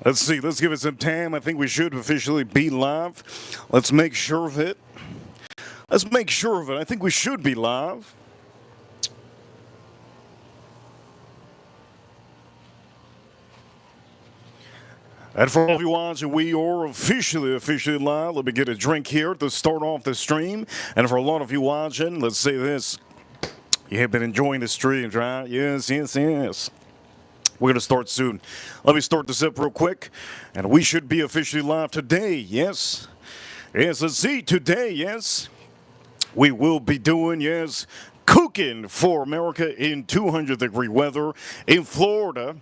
Let's see. Let's give it some time. I think we should officially be live. Let's make sure of it. Let's make sure of it. I think we should be live. And for all of you watching, we are officially live. Let me get a drink here to start off the stream. And for a lot of you watching, let's say this. You have been enjoying the streams, right? Yes. We're going to start soon. Let me start this up real quick. And we should be officially live today, yes. Yes, let's see. Today, yes. We will be doing, yes, cooking for America in 200-degree weather in Florida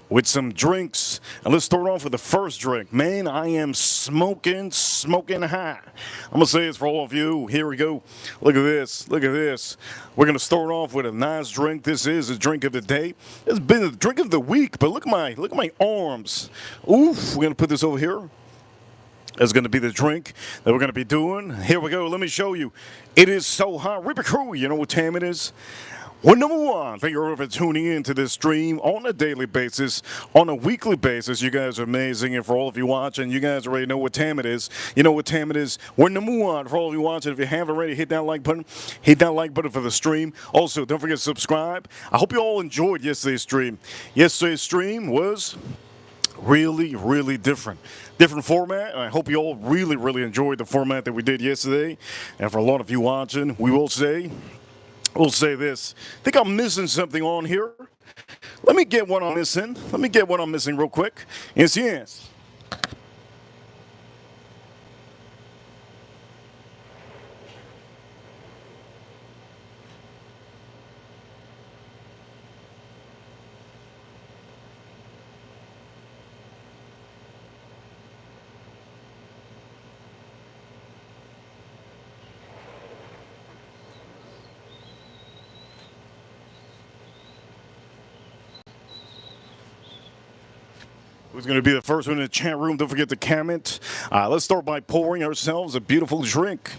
with some drinks. And let's start off with the first drink. Man, I am smoking high. I'm going to say this for all of you. Here we go. Look at this. We're going to start off with a nice drink. This is a drink of the day. It's been a drink of the week, but look at my arms. Oof, we're going to put this over here. That's going to be the drink that we're going to be doing. Here we go. Let me show you. It is so hot. Reaper Crew, you know what time it is? We're number one. Thank you for tuning in to this stream on a daily basis, on a weekly basis. You guys are amazing. And for all of you watching, you guys already know what time it is. You know what time it is. We're number one. For all of you watching, if you haven't already, hit that like button. Hit that like button for the stream. Also, don't forget to subscribe. I hope you all enjoyed yesterday's stream. Yesterday's stream was really different format, and I hope you all really enjoyed the format that we did yesterday. And for a lot of you watching, we'll say this. I think I'm missing something on here. Let me get what I'm missing real quick. Yes. Who's going to be the first one in the chat room? Don't forget to comment. Let's start by pouring ourselves a beautiful drink.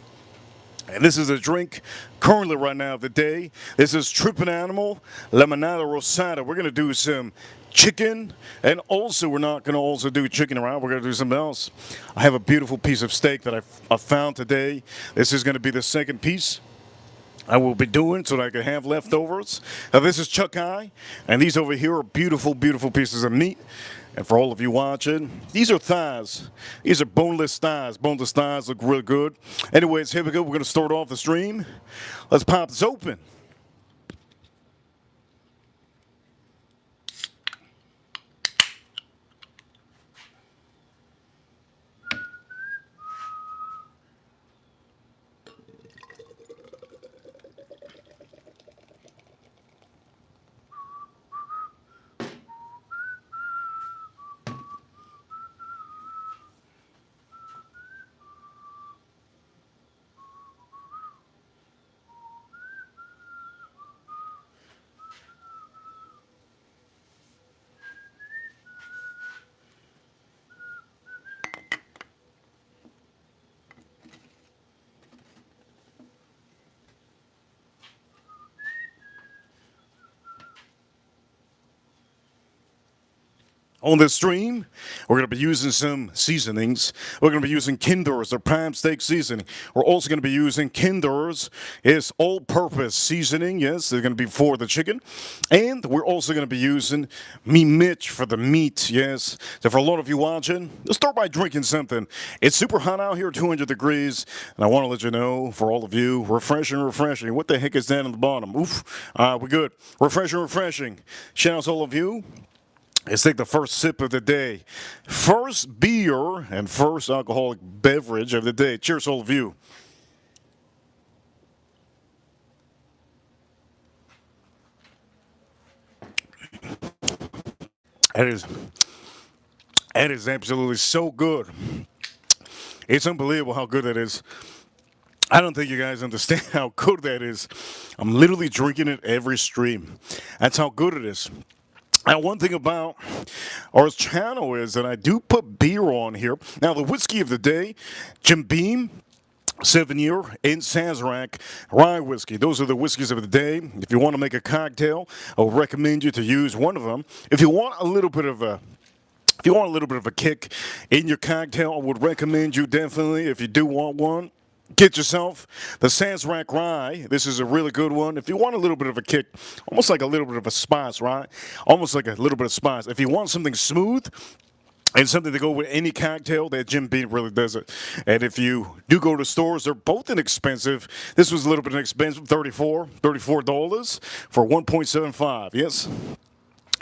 And this is a drink currently right now of the day. This is Trippin' Animal Limonada Rosada. We're going to do some chicken, and also we're not going to also do chicken around. We're going to do something else. I have a beautiful piece of steak that I found today. This is going to be the second piece I will be doing so that I can have leftovers. Now this is chuck eye, and these over here are beautiful pieces of meat. And for all of you watching, these are thighs. These are boneless thighs. Boneless thighs look real good. Anyways, here we go. We're going to start off the stream. Let's pop this open. On this stream, we're going to be using some seasonings. We're going to be using Kinder's, their prime steak seasoning. We're also going to be using Kinder's, its all-purpose seasoning. Yes, they're going to be for the chicken. And we're also going to be using Me Mitch for the meat. Yes. So for a lot of you watching, let's start by drinking something. It's super hot out here, 200 degrees. And I want to let you know, for all of you, refreshing. What the heck is that on the bottom? Oof. We're good. Refreshing. Shout out to all of you. Let's take the first sip of the day. First beer and first alcoholic beverage of the day. Cheers, all of you. That is absolutely so good. It's unbelievable how good that is. I don't think you guys understand how good that is. I'm literally drinking it every stream. That's how good it is. And one thing about our channel is that I do put beer on here. Now, the whiskey of the day, Jim Beam, 7-year in Sazerac rye whiskey. Those are the whiskeys of the day. If you want to make a cocktail, I would recommend you to use one of them. If you want a little bit of a If you want a little bit of a kick in your cocktail, I would recommend you definitely, if you do want one, get yourself the Sazerac Rye. This is a really good one. If you want a little bit of a kick, almost like a little bit of a spice, right? Almost like a little bit of spice. If you want something smooth, and something to go with any cocktail, that Jim Beam really does it. And if you do go to stores, they're both inexpensive. This was a little bit inexpensive, $34 for 1.75. Yes.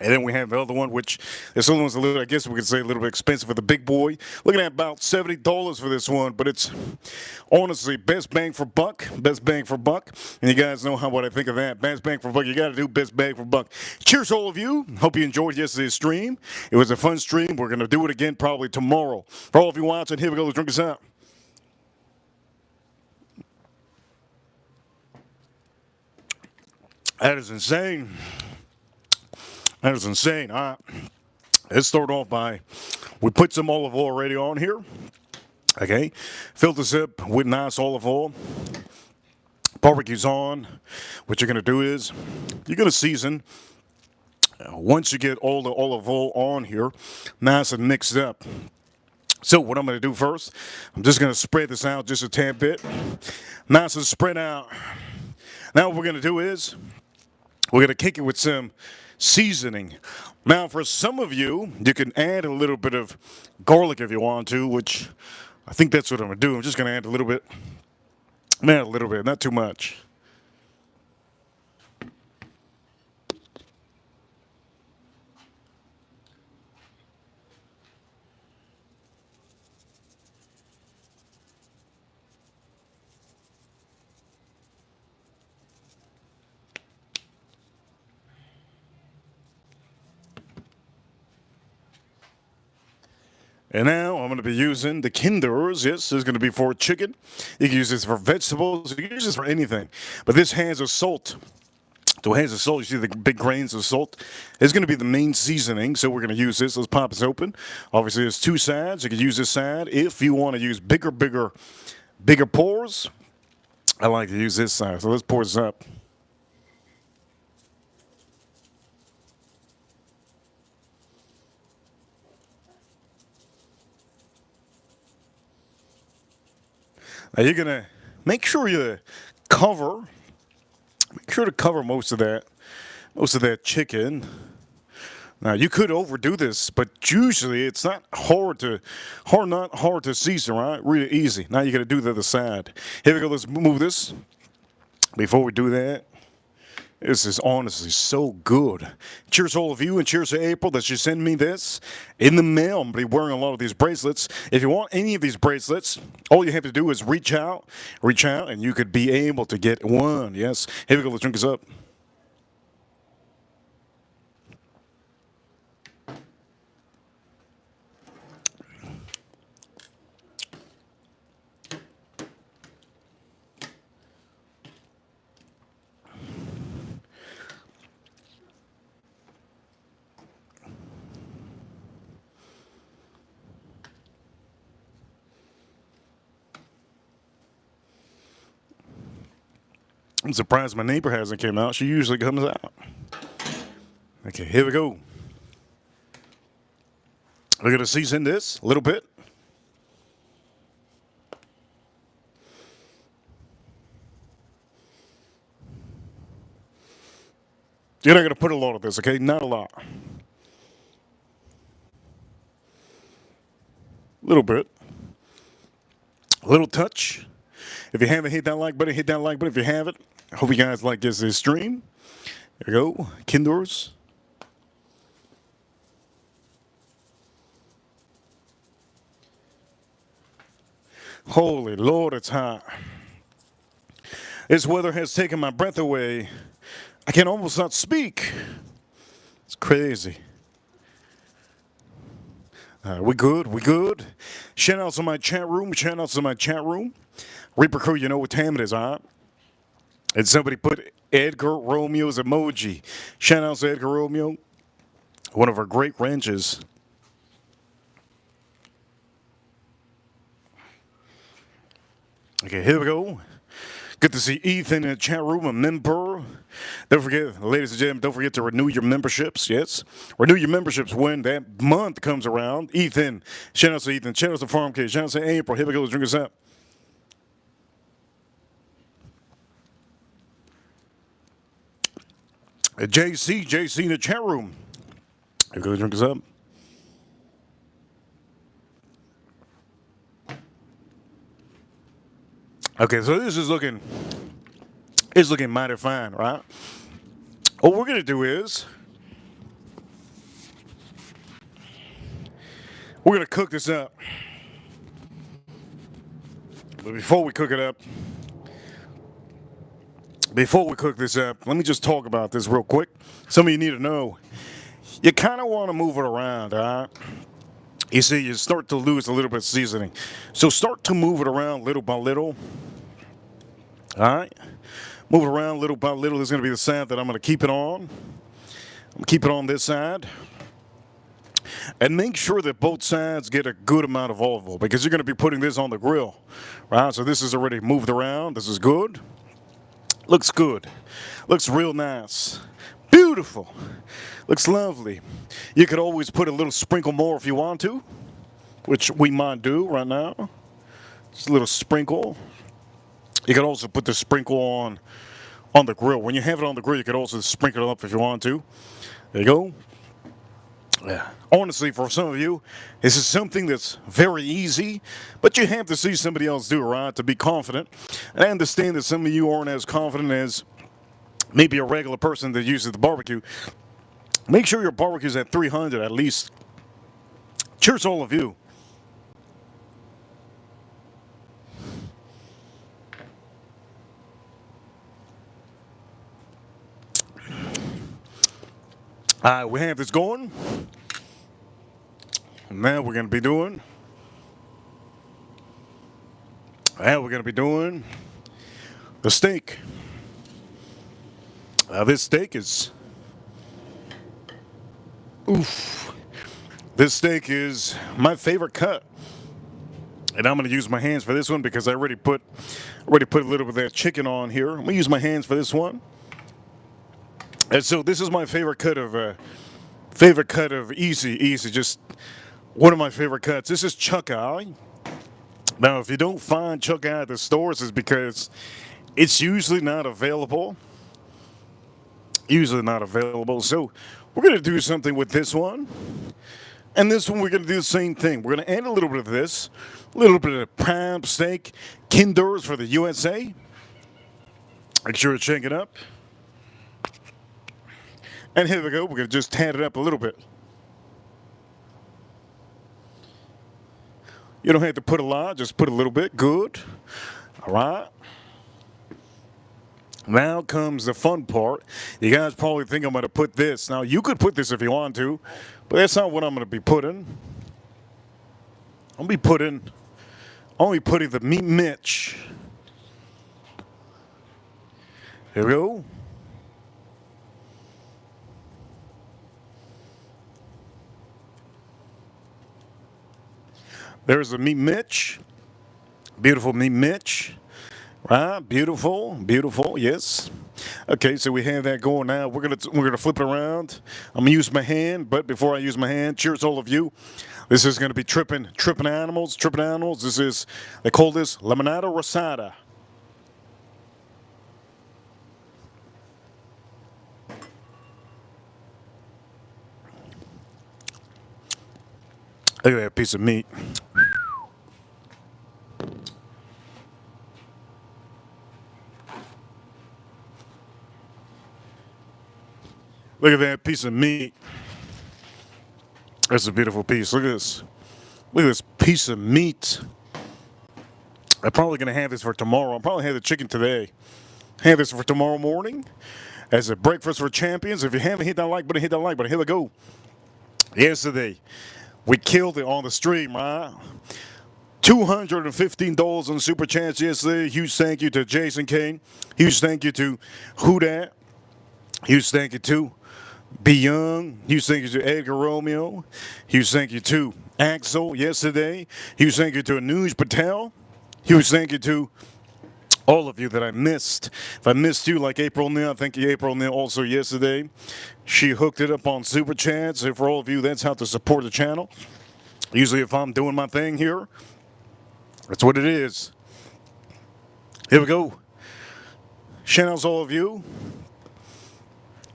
And then we have the other one, which this other one's a little, I guess we could say, a little bit expensive for the big boy. Looking at about $70 for this one, but it's honestly best bang for buck, best bang for buck. And you guys know what I think of that. Best bang for buck, you got to do best bang for buck. Cheers to all of you. Hope you enjoyed yesterday's stream. It was a fun stream. We're going to do it again probably tomorrow. For all of you watching, here we go. Let's drink this out. That is insane. That is insane. All right. Let's start off by, we put some olive oil already on here. Okay. Fill this up with nice olive oil. Barbecue's on. What you're going to do is, you're going to season. Once you get all the olive oil on here, nice and mixed up. So what I'm going to do first, I'm just going to spread this out just a tad bit. Nice and spread out. Now what we're going to do is, we're going to kick it with some seasoning. Now, for some of you, you can add a little bit of garlic if you want to, which I think that's what I'm going to do. I'm just going to add a little bit. Man, a little bit, not too much. And now I'm going to be using the Kinders. Yes, this is going to be for chicken. You can use this for vegetables. You can use this for anything. But this has a salt. So it has a salt. You see the big grains of salt. It's going to be the main seasoning. So we're going to use this. Let's pop this open. Obviously, there's two sides. You can use this side if you want to use bigger pours. I like to use this side. So let's pour this up. Now you're gonna make sure to cover most of that chicken. Now you could overdo this, but usually it's not hard to season, right? Really easy. Now you gotta do the other side. Here we go. Let's move this. Before we do that, this is honestly so good. Cheers to all of you, and cheers to April that she sent me this in the mail. I'm going to be wearing a lot of these bracelets. If you want any of these bracelets, all you have to do is reach out, and you could be able to get one. Yes. Here we go. Let's drink this up. I'm surprised my neighbor hasn't came out. She usually comes out. Okay, here we go. We're going to season this a little bit. You're not going to put a lot of this, okay? Not a lot. A little bit. A little touch. If you haven't hit that like button, hit that like button. If you haven't, I hope you guys like this stream. There you go. Kinders. Holy Lord, it's hot. This weather has taken my breath away. I can almost not speak. It's crazy. We good. We good. Shout outs to my chat room. Shout outs to my chat room. Reaper Crew, you know what time it is, huh? And somebody put Edgar Romeo's emoji. Shout outs to Edgar Romeo. One of our great ranches. Okay, here we go. Good to see Ethan in the chat room, a member. Don't forget, ladies and gentlemen, don't forget to renew your memberships. Yes, renew your memberships when that month comes around. Ethan, shout out to Ethan, shout out to Farm Kid, shout out to April. Here we go, let's drink us up. JC in the chat room. Here we go, let's drink us up. Okay, so this is looking, it's looking mighty fine, right? What we're gonna do is we're gonna cook this up. But before we cook this up, let me just talk about this real quick. Some of you need to know. You kind of want to move it around, all right? You see, you start to lose a little bit of seasoning. So start to move it around little by little. All right? Move it around little by little. This is going to be the side that I'm going to keep it on. I'm going to keep it on this side. And make sure that both sides get a good amount of olive oil because you're going to be putting this on the grill. Right? So this is already moved around. This is good. Looks good. Looks real nice. Beautiful. Looks lovely. You could always put a little sprinkle more if you want to, which we might do right now. Just a little sprinkle. You could also put the sprinkle on the grill. When you have it on the grill, you could also sprinkle it up if you want to. There you go. Yeah. Honestly, for some of you, this is something that's very easy, but you have to see somebody else do it, right, to be confident. And I understand that some of you aren't as confident as maybe a regular person that uses the barbecue. Make sure your barbecue's at 300 at least. Cheers to all of you. All right, we have this going. Now we're going to be doing. The steak. This steak is. Oof. This steak is my favorite cut. And I'm going to use my hands for this one because I already put a little bit of that chicken on here. I'm going to use my hands for this one. And so this is my favorite cut of easy, just one of my favorite cuts. This is chuck eye. Now, if you don't find chuck eye at the stores, it's because it's usually not available. So we're going to do something with this one. And this one, we're going to do the same thing. We're going to add a little bit of this, a little bit of prime steak, Kinders for the USA. Make sure to check it up. And here we go. We're going to just tan it up a little bit. You don't have to put a lot. Just put a little bit. Good. All right. Now comes the fun part. You guys probably think I'm going to put this. Now, you could put this if you want to, but that's not what I'm going to be putting. I'll be putting the meat mitch. Here we go. There's the meat mitch. Beautiful meat mitch. Right? Beautiful. Yes. Okay, so we have that going now. We're gonna flip it around. I'm gonna use my hand, but before I use my hand, cheers all of you. This is gonna be tripping animals. They call this Limonada Rosada. Look at that piece of meat. Look at that piece of meat. That's a beautiful piece. Look at this. Look at this piece of meat. I'm probably going to have this for tomorrow. I'll probably have the chicken today. Have this for tomorrow morning as a breakfast for champions. If you haven't hit that like button, hit that like button. Here we go. Yesterday, we killed it on the stream, right? $215 on Super Chats yesterday. Huge thank you to Jason Kane. Huge thank you to Who Dat. Huge thank you to Be Young. Huge thank you to Edgar Romeo. Huge thank you to Axel yesterday. Huge thank you to Anuj Patel. Huge thank you to all of you that I missed. If I missed you, like April Neal, thank you, April Neal, also yesterday. She hooked it up on Super Chats. And for all of you, that's how to support the channel. Usually if I'm doing my thing here, that's what it is. Here we go. Shout outs all of you.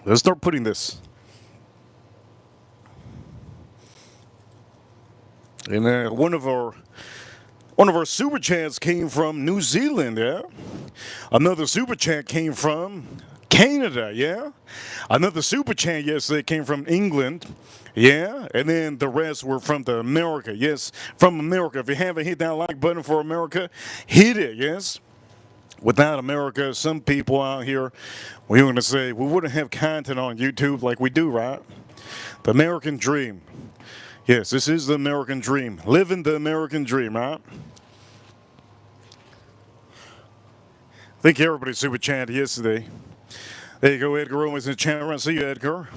Let's start putting this. And one of our super chats came from New Zealand, yeah. Another super chat came from Canada, yeah. Another super chat yesterday came from England, yeah. And then the rest were from the America, yes, from America. If you haven't hit that like button for America, hit it, yes. Without America, some people out here, we're going to say we wouldn't have content on YouTube like we do, right? The American dream. Yes, this is the American dream. Living the American dream, right? Thank you, everybody, super chatted yesterday. There you go, Edgar Owens in the chat room. See you, Edgar.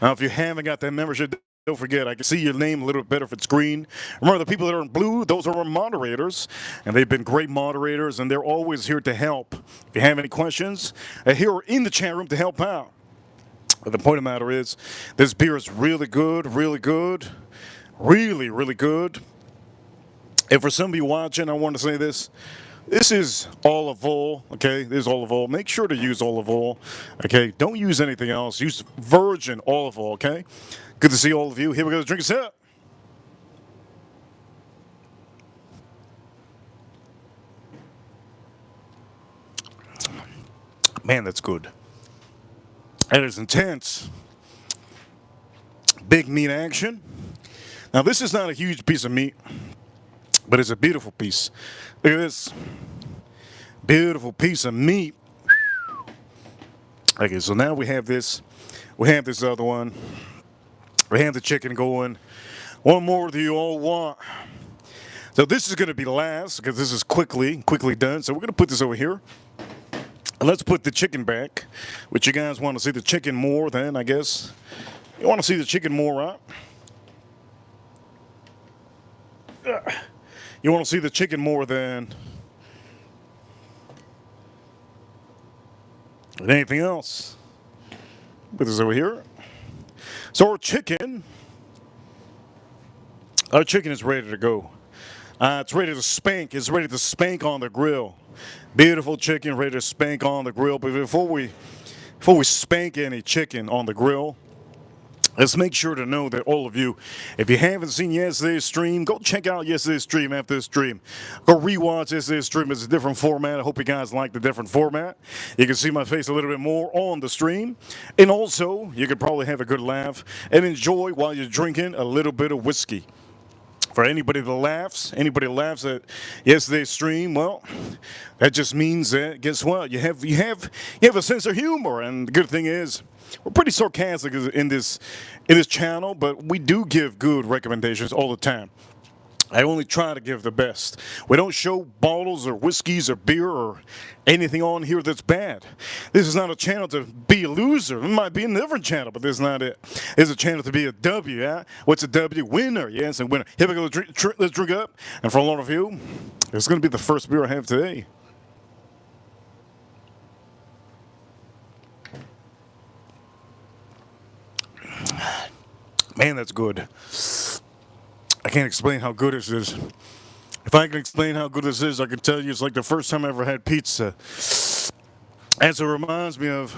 Now, if you haven't got that membership, don't forget, I can see your name a little bit better if it's green. Remember, the people that are in blue, those are our moderators, and they've been great moderators, and they're always here to help. If you have any questions, they're here in the chat room to help out. But the point of the matter is, this beer is really good, really good, really, really good. And for some of you watching, I want to say this. This is olive oil, okay? This is olive oil. Make sure to use olive oil, okay? Don't use anything else. Use virgin olive oil, okay? Good to see all of you. Here we go. Drink a sip. Man, that's good. That is intense. Big meat action. Now, this is not a huge piece of meat, but it's a beautiful piece. Look at this. Beautiful piece of meat. Okay, so now we have this. We have this other one. We have the chicken going. One more do you all want? So this is going to be last because this is quickly done. So we're going to put this over here. And let's put the chicken back, which you guys want to see the chicken more than, I guess. You want to see the chicken more, right? You want to see the chicken more than anything else. Put this over here. So our chicken is ready to go. It's ready to spank. It's ready to spank on the grill. Beautiful chicken ready to spank on the grill. But before we spank any chicken on the grill, let's make sure to know that all of you, if you haven't seen yesterday's stream, go check out yesterday's stream after this stream. Go rewatch yesterday's stream. It's a different format. I hope you guys like the different format. You can see my face a little bit more on the stream. And also, you could probably have a good laugh and enjoy while you're drinking a little bit of whiskey. For anybody that laughs at yesterday's stream, well, that just means that, guess what? You have a sense of humor. And the good thing is, we're pretty sarcastic in this channel, but we do give good recommendations all the time. I only try to give the best. We don't show bottles or whiskeys or beer or anything on here that's bad. This is not a channel to be a loser. It might be a different channel, but this is not it. It's a channel to be a W, yeah? What's a W? Winner, yes, a winner. Here we go, let's drink up. And for a lot of you, it's going to be the first beer I have today. Man, that's good. I can't explain how good this is. If I can explain how good this is, I can tell you it's like the first time I ever had pizza. And so it reminds me of,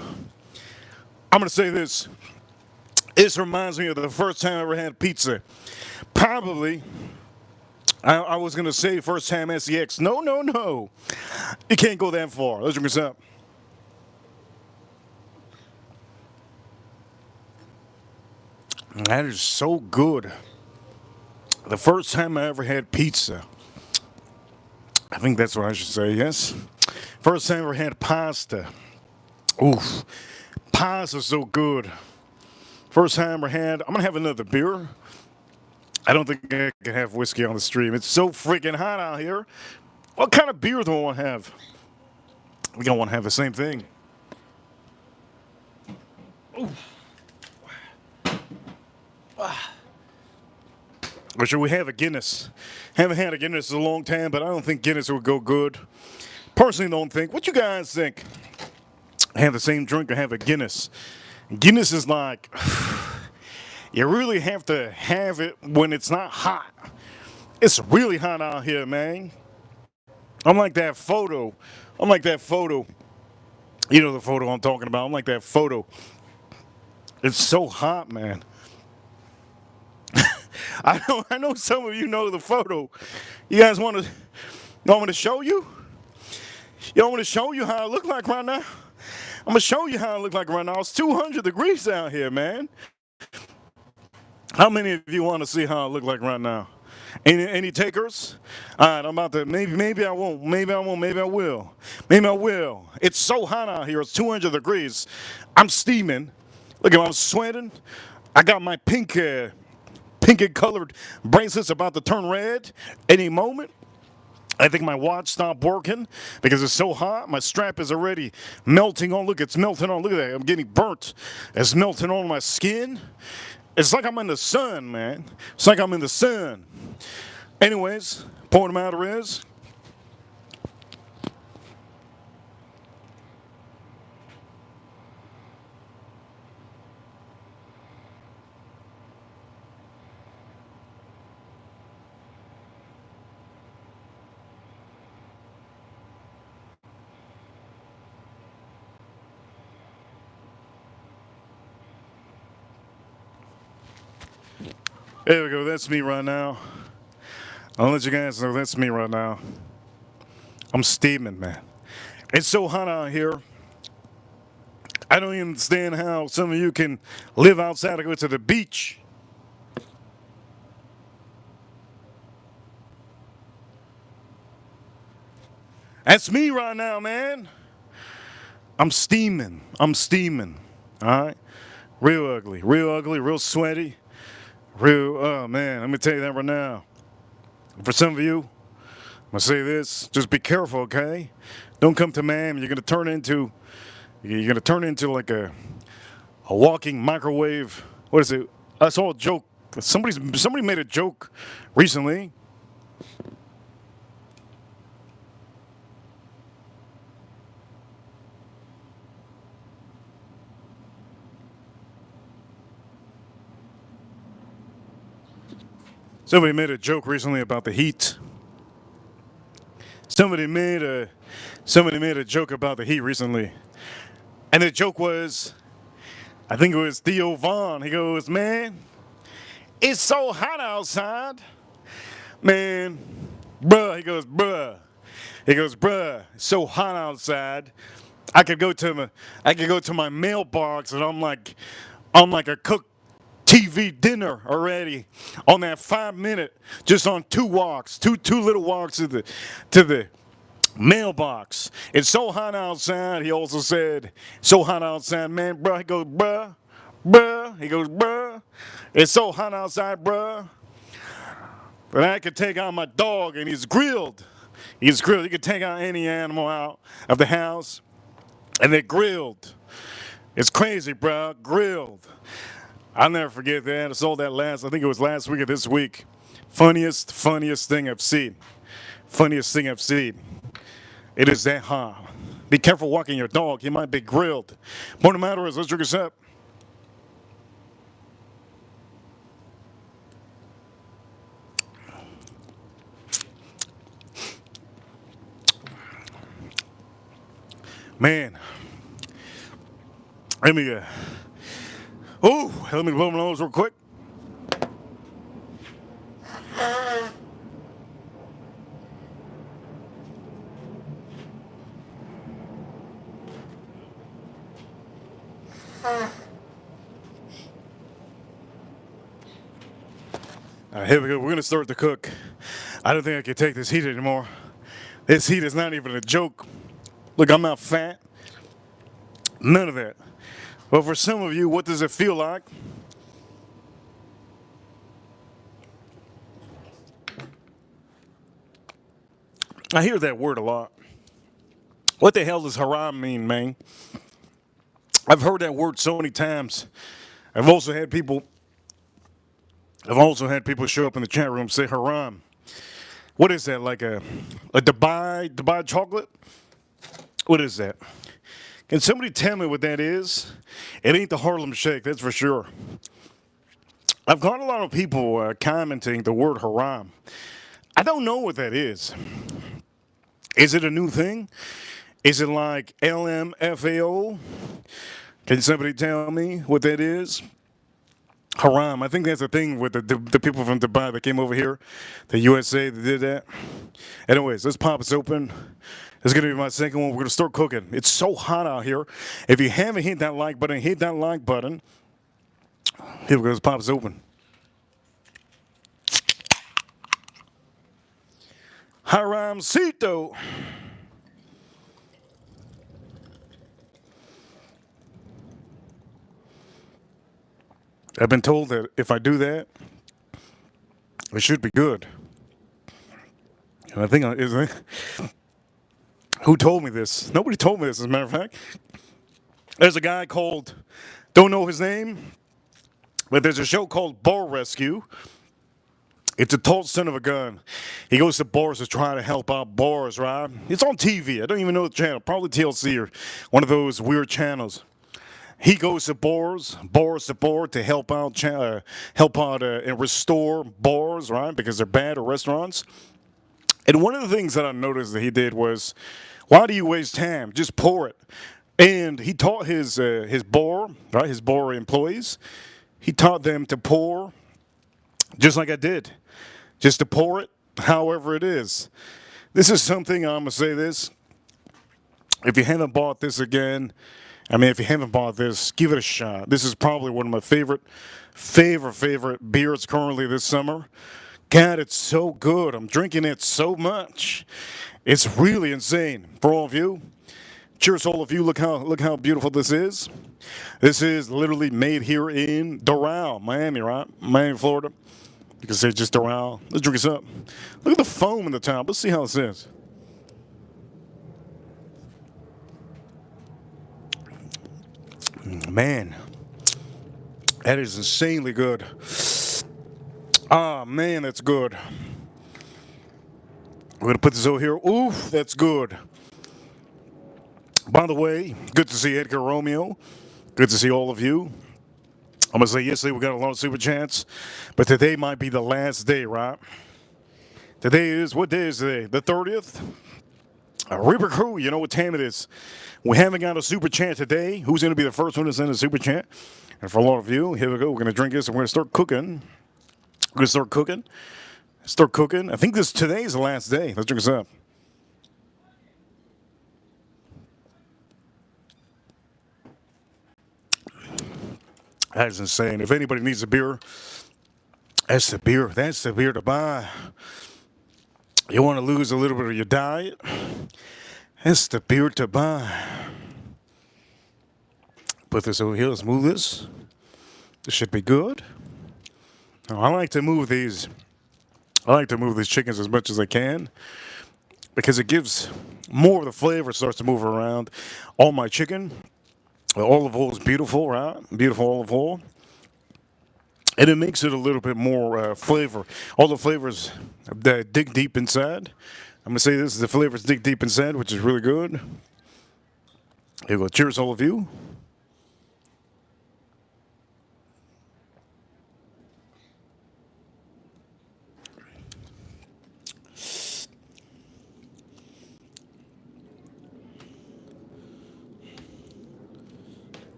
I'm going to say this. This reminds me of the first time I ever had pizza. Probably, I was going to say first time SEX. No. You can't go that far. Let's drink this up. That is so good. The first time I ever had pizza. I think that's what I should say, yes? First time I ever had pasta. Oof. Pasta's so good. First time I ever had, I'm going to have another beer. I don't think I can have whiskey on the stream. It's so freaking hot out here. What kind of beer do I want to have? We don't want to have the same thing. Oof. Or should we have a Guinness? Haven't had a Guinness in a long time, but I don't think Guinness would go good. personally don't think. What you guys think? Have the same drink or have a Guinness? Guinness is like, you really have to have it when it's not hot. It's really hot out here, man. I'm like that photo. I'm like that photo. You know the photo I'm talking about. I'm like that photo. It's so hot, man. I know some of you know the photo. You guys want me to show you? You want me to show you how I look like right now? I'm gonna show you how I look like right now. It's 200 degrees out here, man. How many of you want to see how I look like right now? Any takers? All right, I'm about to. Maybe I won't. Maybe I won't. Maybe I will. Maybe I will. It's so hot out here. It's 200 degrees. I'm steaming. Look at me. I'm sweating. I got my pink and colored bracelets about to turn red any moment. I think my watch stopped working because it's so hot. My strap is already melting on. Look, it's melting on. Look at that. I'm getting burnt. It's melting on my skin. It's like I'm in the sun, man. It's like I'm in the sun. Anyways, point of the matter is, there we go. That's me right now. I'll let you guys know that's me right now. I'm steaming, man. It's so hot out here. I don't even understand how some of you can live outside and go to the beach. That's me right now, man. I'm steaming. I'm steaming. All right? Real ugly, real sweaty. Oh man, let me tell you that right now. For some of you, I'm gonna say this: just be careful, okay? Don't come to Miami. You're gonna turn into like a walking microwave. What is it? I saw a joke. Somebody made a joke recently. Somebody made a joke recently about the heat. Somebody made a joke about the heat recently, and the joke was, I think it was Theo Vaughn. He goes, "Man, it's so hot outside, man, bruh." He goes, "Bruh." He goes, "Bruh, it's so hot outside. I could go to my mailbox, and I'm like a cook TV dinner already on that 5 minute, just on two little walks to the mailbox. It's so hot outside." He also said, "So hot outside, man, bruh." He goes, bruh. He goes, "Bruh, it's so hot outside, bruh, but I could take out my dog and he's grilled. He's grilled. You could take out any animal out of the house and they're grilled. It's crazy, bruh, grilled." I'll never forget that. I saw that I think it was last week or this week. Funniest thing I've seen. Funniest thing I've seen. It is that hot. Be careful walking your dog. He might be grilled. Point of the matter is, let's drink a sip. Man. Let me blow my nose real quick. All right, here we go. We're gonna start to cook. I don't think I can take this heat anymore. This heat is not even a joke. Look, I'm not fat. None of that. But for some of you, what does it feel like? I hear that word a lot. What the hell does haram mean, man? I've heard that word so many times. I've also had people show up in the chat room and say haram. What is that? Like a Dubai chocolate? What is that? Can somebody tell me what that is? It ain't the Harlem Shake, that's for sure. I've got a lot of people commenting the word haram. I don't know what that is. Is it a new thing? Is it like LMFAO? Can somebody tell me what that is? Haram. I think that's a thing with the people from Dubai that came over here, the USA that did that. Anyways, let's pop this open. This is going to be my second one. We're going to start cooking. It's so hot out here. If you haven't hit that like button, hit that like button. Here we go. Let's pop this open. Haramcito. I've been told that if I do that, it should be good. And I think, who told me this? Nobody told me this, as a matter of fact. There's a guy called, don't know his name, but there's a show called Bar Rescue. It's a tall son of a gun. He goes to bars to try to help out bars, right? It's on TV. I don't even know the channel. Probably TLC or one of those weird channels. He goes to bars to bar to help out, and restore bars, right? Because they're bad or restaurants. And one of the things that I noticed that he did was, why do you waste time? Just pour it. And he taught his bar, right? His bar employees. He taught them to pour, just like I did, just to pour it, however it is. This is something I'm gonna say this. If you haven't bought this again. If you haven't bought this, give it a shot. This is probably one of my favorite beers currently this summer. God, it's so good. I'm drinking it so much. It's really insane for all of you. Cheers to all of you. Look how beautiful this is. This is literally made here in Doral, Miami, right? Miami, Florida. You can say just Doral. Let's drink this up. Look at the foam in the top. Let's see how this is. Man, that is insanely good. Ah, man, that's good. We're going to put this over here. Oof, that's good. By the way, good to see Edgar Romeo. Good to see all of you. I'm going to say yesterday we got a lot of super chats, but today might be the last day, right? What day is today? The 30th? Reaper Crew, you know what time it is. We haven't got a super chat today. Who's going to be the first one to send a super chat? And for a lot of you, here we go. We're going to drink this and we're going to start cooking. Start cooking. I think today's the last day. Let's drink this up. That is insane. If anybody needs a beer, that's the beer. That's the beer to buy. You want to lose a little bit of your diet? That's the beer to buy. Put this over here. Let's move this. This should be good. Now, I like to move these chickens as much as I can because it gives more of the flavor starts to move around. All my chicken, the olive oil is beautiful, right? Beautiful olive oil. And it makes it a little bit more flavor. All the flavors that dig deep inside. I'm going to say this, the flavors dig deep inside, which is really good. Here we go. Cheers, all of you.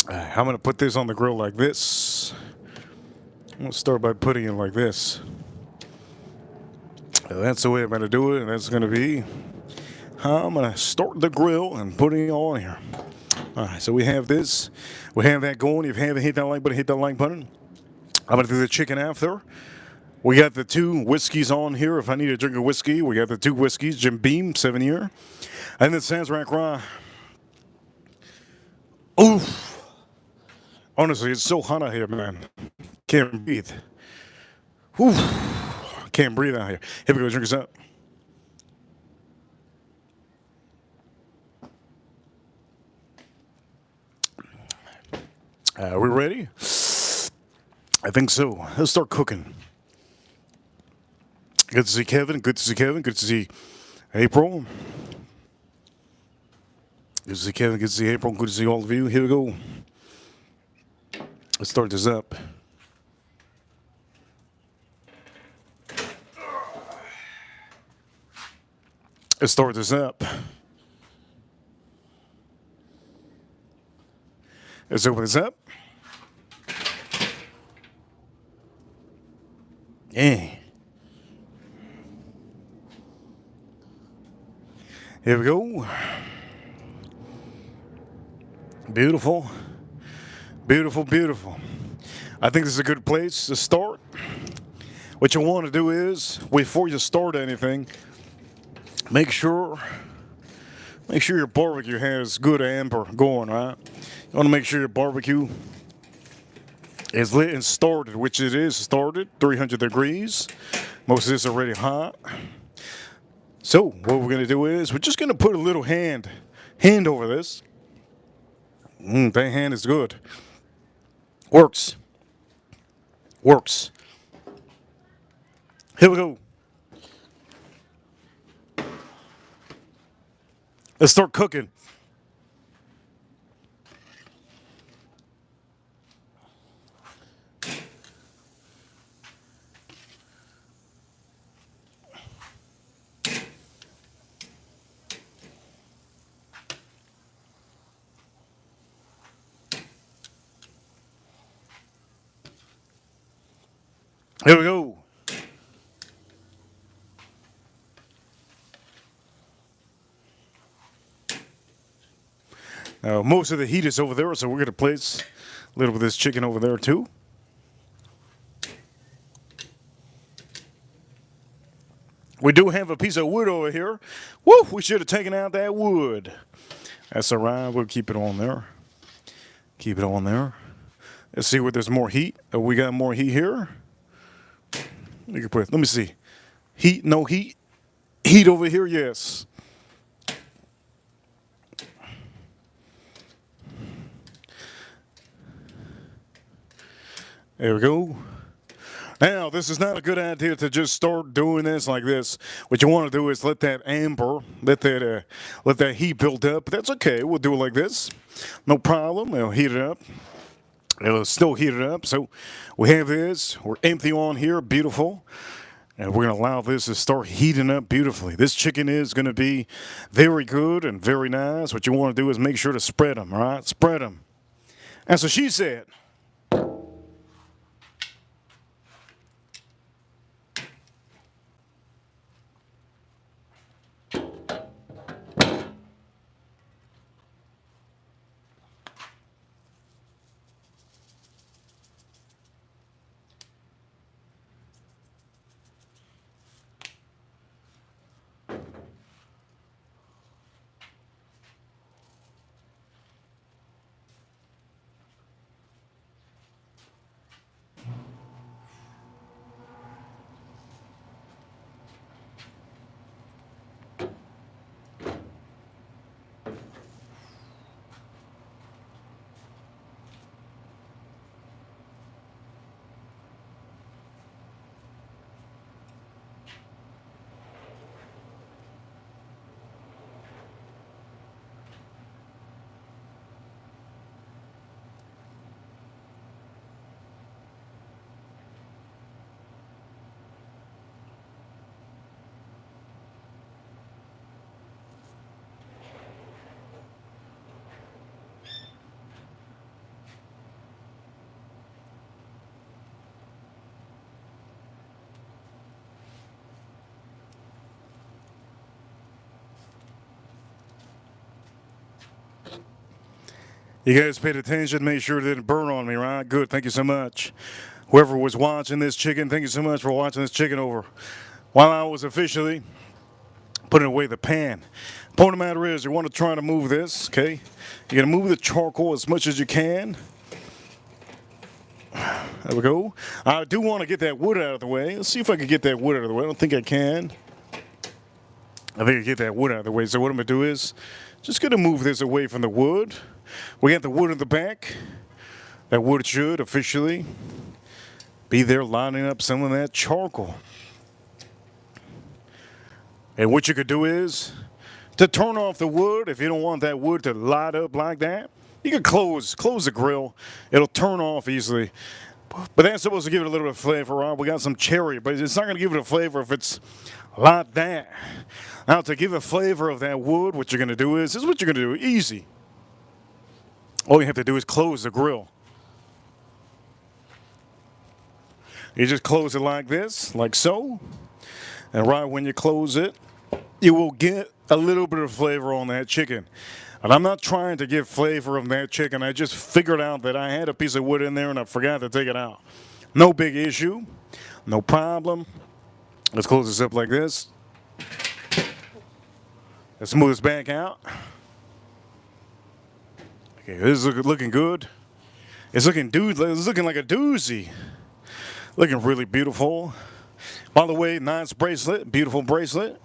I'm going to put this on the grill like this. I'm going to start by putting it like this. That's the way I'm going to do it, and that's going to be how I'm going to start the grill and putting it on here. All right, so we have this. We have that going. If you haven't hit that like button, hit that like button. I'm going to do the chicken after. We got the 2 whiskeys on here. If I need to drink a whiskey, we got the 2 whiskeys. Jim Beam, 7-year. And then Sazerac Rye. Oof. Honestly, it's so hot out here, man. Can't breathe. Whew. Can't breathe out here. Here we go. Drink this up. Are we ready? I think so. Let's start cooking. Good to see Kevin. Good to see Kevin. Good to see April. Good to see Kevin, good to see April, good to see all of you. Here we go. Let's start this up. Let's start this up. Let's open this up. Yeah. Here we go. Beautiful. Beautiful, beautiful. I think this is a good place to start. What you want to do is, before you start anything, make sure your barbecue has good amber going, right? You want to make sure your barbecue is lit and started, which it is started, 300 degrees. Most of this is already hot. So what we're going to do is, we're just going to put a little hand over this. That hand is good. Works. Here we go. Let's start cooking. Here we go. Now, most of the heat is over there, so we're going to place a little bit of this chicken over there too. We do have a piece of wood over here. Woo! We should have taken out that wood. That's all right. We'll keep it on there. Keep it on there. Let's see where there's more heat. Oh, we got more heat here. You can put. Let me see. Heat, no heat. Heat over here, yes. There we go. Now, this is not a good idea to just start doing this like this. What you want to do is let that amber, let that heat build up. But that's okay. We'll do it like this. No problem. It'll heat it up. It'll still heat it up. So we have this. We're empty on here. Beautiful. And we're going to allow this to start heating up beautifully. This chicken is going to be very good and very nice. What you want to do is make sure to spread them, all right? Spread them. That's what she said. You guys paid attention, made sure it didn't burn on me, right? Good, thank you so much. Whoever was watching this chicken, thank you so much for watching this chicken over while I was officially putting away the pan. Point of the matter is, you want to try to move this, okay? You're going to move the charcoal as much as you can. There we go. I do want to get that wood out of the way. Let's see if I can get that wood out of the way. I don't think I can. I think I can get that wood out of the way. So what I'm going to do is just going to move this away from the wood. We got the wood in the back. That wood should officially be there lining up some of that charcoal. And what you could do is To turn off the wood, if you don't want that wood to light up like that, you can close the grill. It'll turn off easily. But that's supposed to give it a little bit of flavor, right? We got some cherry, but it's not going to give it a flavor if it's like that. Now, to give a flavor of that wood, what you're going to do is, this is what you're going to do. Easy. All you have to do is close the grill. You just close it like this, like so. And right when you close it, you will get a little bit of flavor on that chicken. And I'm not trying to give flavor of that chicken. I just figured out that I had a piece of wood in there and I forgot to take it out. No big issue. No problem. Let's close this up like this. Let's move this back out. Okay, this is looking good. It's looking like a doozy. Looking really beautiful. By the way, nice bracelet, beautiful bracelet.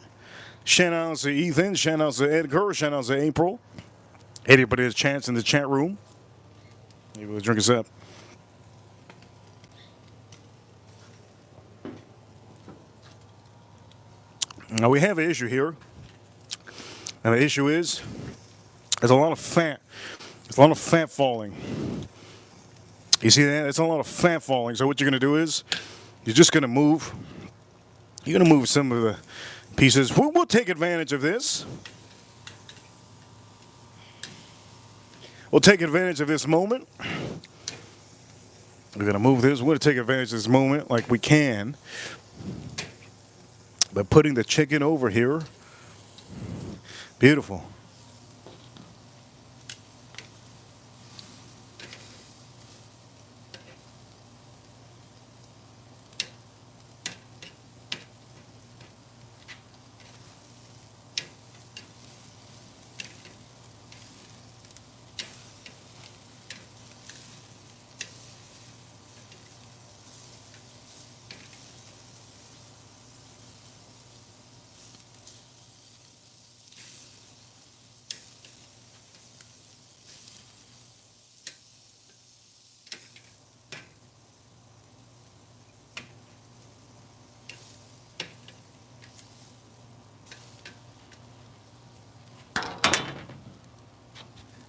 Shout out to Ethan, shout out to Edgar, shout out to April. Anybody has a chance in the chat room. Maybe we'll drink us up. Now we have an issue here. And the issue is there's a lot of fat. There's a lot of fat falling. You see that? It's a lot of fat falling. So what you're going to do is you're just going to move. You're going to move some of the pieces. We'll take advantage of this. We'll take advantage of this moment. We're going to move this. We're going to take advantage of this moment like we can. By putting the chicken over here. Beautiful.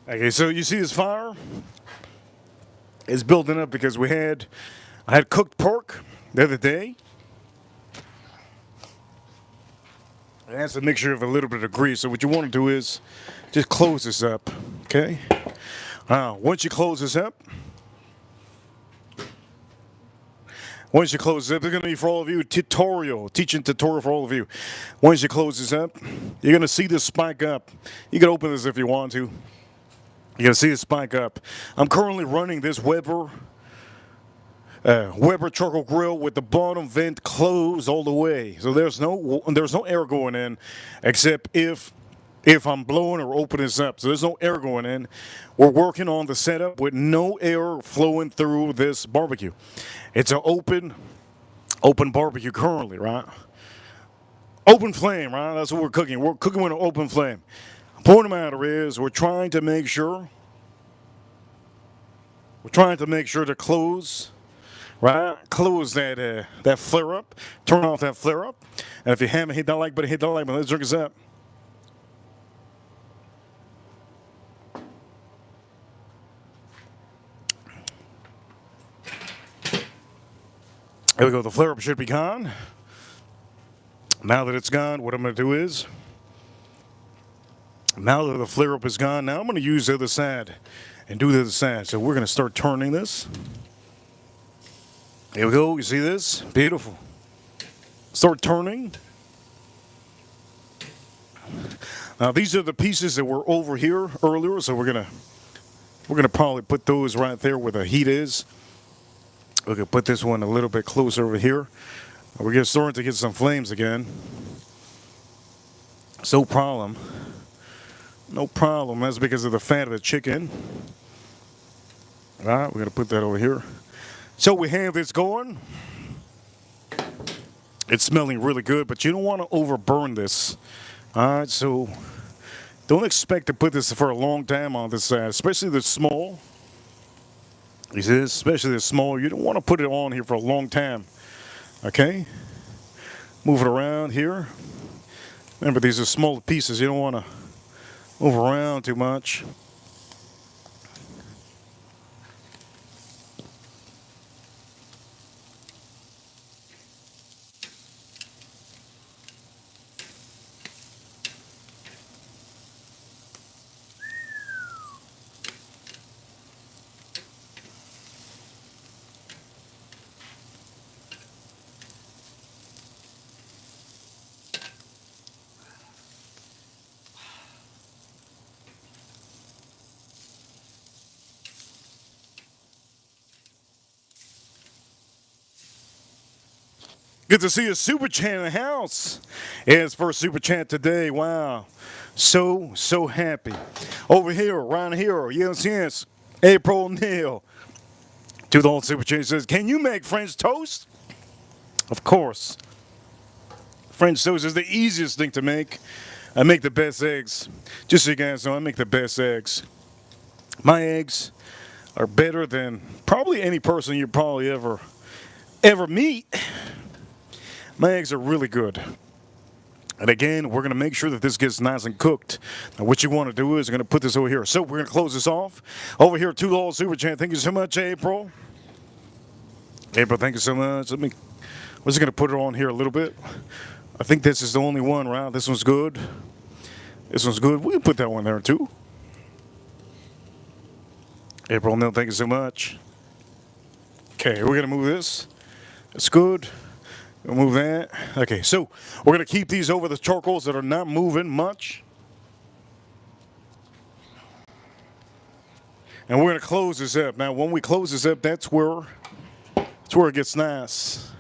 Okay, so you see this fire? It's building up because I had cooked pork the other day. And that's a mixture of a little bit of grease. So what you want to do is just close this up, okay? Once you close this up, it's going to be for all of you teaching tutorial for all of you. Once you close this up, you're going to see this spike up. You can open this if you want to. You're going to see it spike up. I'm currently running this Weber charcoal grill with the bottom vent closed all the way. So there's no air going in except if I'm blowing or opening this up. So there's no air going in. We're working on the setup with no air flowing through this barbecue. It's an open barbecue currently, right? Open flame, right? That's what we're cooking. We're cooking with an open flame. Point of the matter is, we're trying to make sure to close, right? Close that flare up. Turn off that flare up. And if you haven't hit that like button, hit that like button. Let's drink this up. There we go. The flare up should be gone. Now that it's gone, what I'm going to do is, now that the flare up is gone, now I'm going to use the other side and do the other side. So we're going to start turning this. Here we go. You see this? Beautiful. Start turning. Now these are the pieces that were over here earlier, so we're gonna probably put those right there where the heat is. We're gonna put this one a little bit closer over here. We're getting starting to get some flames again. No problem. No problem. That's because of the fat of the chicken. All right, we're gonna put that over here. So we have this going. It's smelling really good, but you don't want to overburn this. All right, so don't expect to put this for a long time on this side, especially the small. You see this? Especially the small. You don't want to put it on here for a long time. Okay? Move it around here. Remember, these are smaller pieces. You don't want to move around too much. Good to see a super chat in the house. It's first super chat today. Wow. So happy. Over here, around here. Yes. April Neal. To the old super chat says, can you make French toast? Of course. French toast is the easiest thing to make. I make the best eggs. Just so you guys know, I make the best eggs. My eggs are better than probably any person you probably ever meet. My eggs are really good. And again, we're going to make sure that this gets nice and cooked. Now, what you want to do is you're going to put this over here. So we're going to close this off. Over here, $2 super chat. Thank you so much, April. April, thank you so much. We're just going to put it on here a little bit. I think this is the only one, right? This one's good. This one's good. We can put that one there too. April, no, thank you so much. Okay, we're going to move this. It's good. We'll move that. Okay, so we're going to keep these over the charcoals that are not moving much. And we're going to close this up. Now, when we close this up, that's where it gets nice.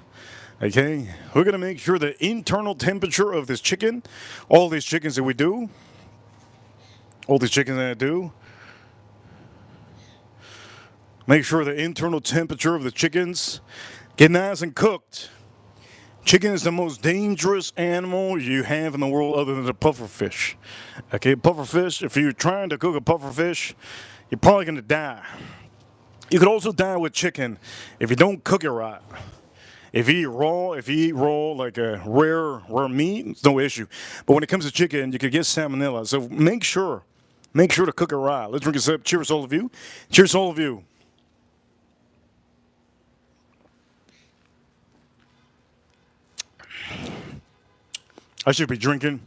Okay, we're going to make sure the internal temperature of this chicken, all these chickens that I do, make sure the internal temperature of the chickens get nice and cooked. Chicken is the most dangerous animal you have in the world other than the pufferfish. Okay, pufferfish, if you're trying to cook a pufferfish, you're probably going to die. You could also die with chicken if you don't cook it right. If you eat raw like a rare meat, it's no issue. But when it comes to chicken, you could get salmonella. So make sure to cook it right. Let's drink this up. Cheers, all of you. Cheers, all of you. I should be drinking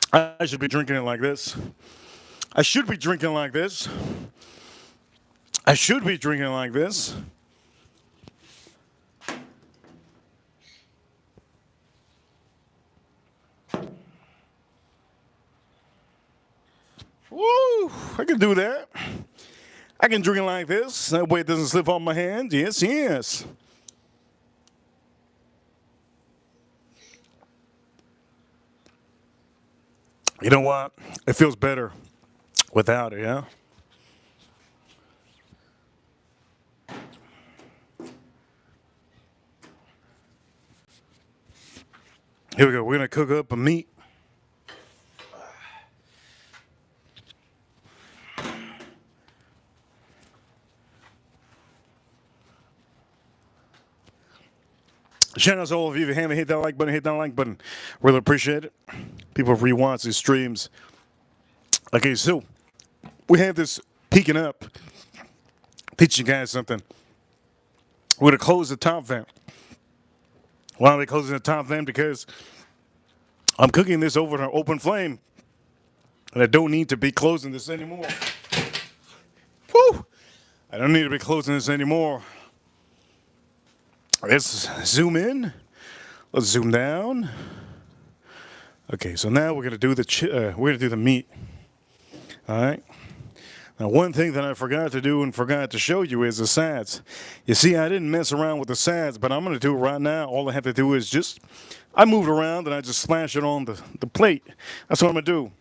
it like this. I should be drinking like this. Woo! I can do that. I can drink it like this. That way it doesn't slip off my hand. Yes. You know what? It feels better without it, yeah? Here we go. We're going to cook up a meat. Shout out to all of you. If you haven't hit that like button. Really appreciate it. People rewatch these streams. Okay, so we have this peeking up. Teach you guys something. We're going to close the top vent. Why are we closing the top vent? Because I'm cooking this over an open flame. And I don't need to be closing this anymore. Whew! I don't need to be closing this anymore. Let's zoom in. Let's zoom down. Okay, so now we're gonna do the meat. All right. Now, one thing that I forgot to do and forgot to show you is the sides. You see, I didn't mess around with the sides, but I'm gonna do it right now. All I have to do is I move it around and I just splash it on the plate. That's what I'm gonna do.